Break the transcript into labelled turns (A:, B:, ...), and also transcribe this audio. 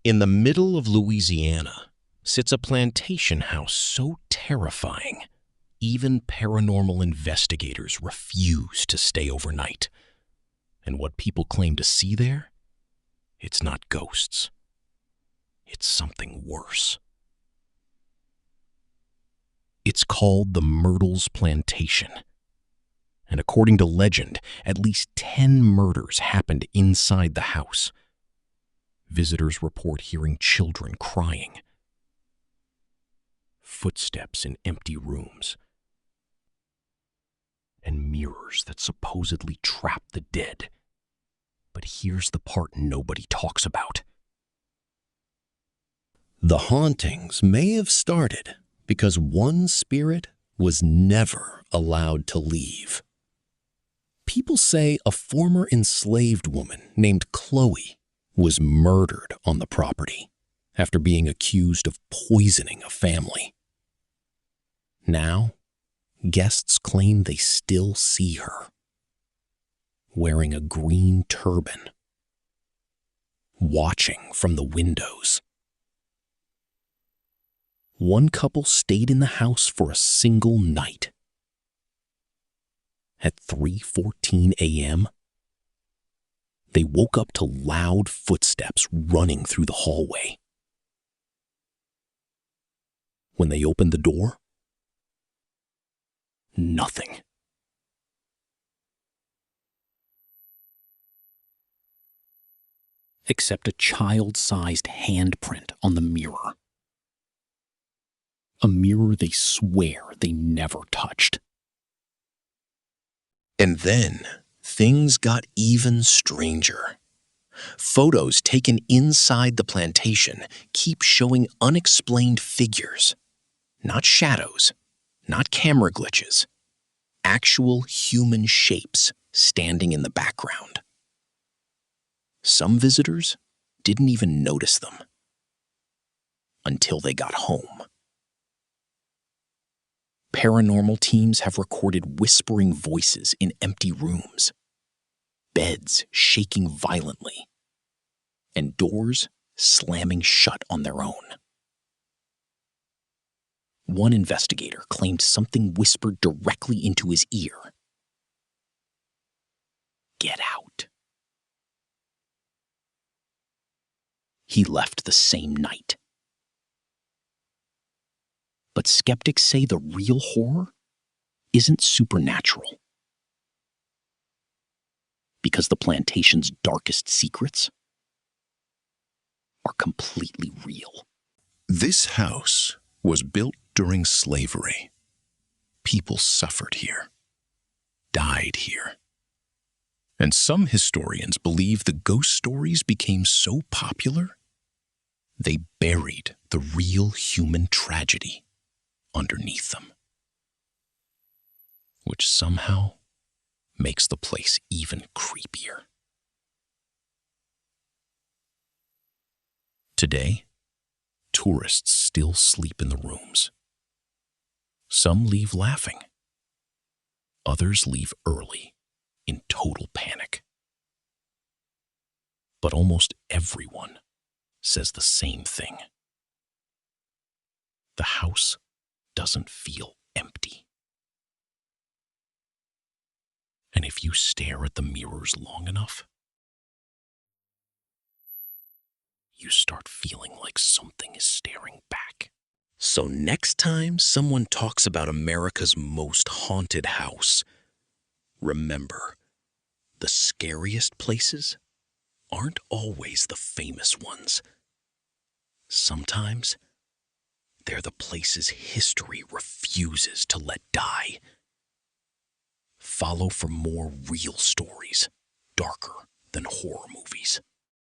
A: In the middle of Louisiana sits a plantation house so terrifying, even paranormal investigators refuse to stay overnight. And what people claim to see there? It's not ghosts. It's something worse. It's called the Myrtles Plantation. And according to legend, at least 10 murders happened inside the house. Visitors report hearing children crying, footsteps in empty rooms, and mirrors that supposedly trap the dead. But here's the part nobody talks about. The hauntings may have started because one spirit was never allowed to leave. People say a former enslaved woman named Chloe was murdered on the property after being accused of poisoning a family. Now, guests claim they still see her, wearing a green turban, watching from the windows. One couple stayed in the house for a single night. At 3:14 a.m., they woke up to loud footsteps running through the hallway. When they opened the door, nothing. Except a child-sized handprint on the mirror. A mirror they swear they never touched. And then things got even stranger. Photos taken inside the plantation keep showing unexplained figures. Not shadows, not camera glitches. Actual human shapes standing in the background. Some visitors didn't even notice them until they got home. Paranormal teams have recorded whispering voices in empty rooms, beds shaking violently, and doors slamming shut on their own. One investigator claimed something whispered directly into his ear. "Get out." He left the same night. But skeptics say the real horror isn't supernatural. Because the plantation's darkest secrets are completely real. This house was built during slavery. People suffered here, died here. And some historians believe the ghost stories became so popular, they buried the real human tragedy underneath them, which somehow makes the place even creepier. Today, tourists still sleep in the rooms. Some leave laughing. Others leave early in total panic. But almost everyone says the same thing. The house doesn't feel empty. And if you stare at the mirrors long enough, you start feeling like something is staring back. So next time someone talks about America's most haunted house, remember, the scariest places aren't always the famous ones. Sometimes they're the places history refuses to let die. Follow for more real stories, darker than horror movies.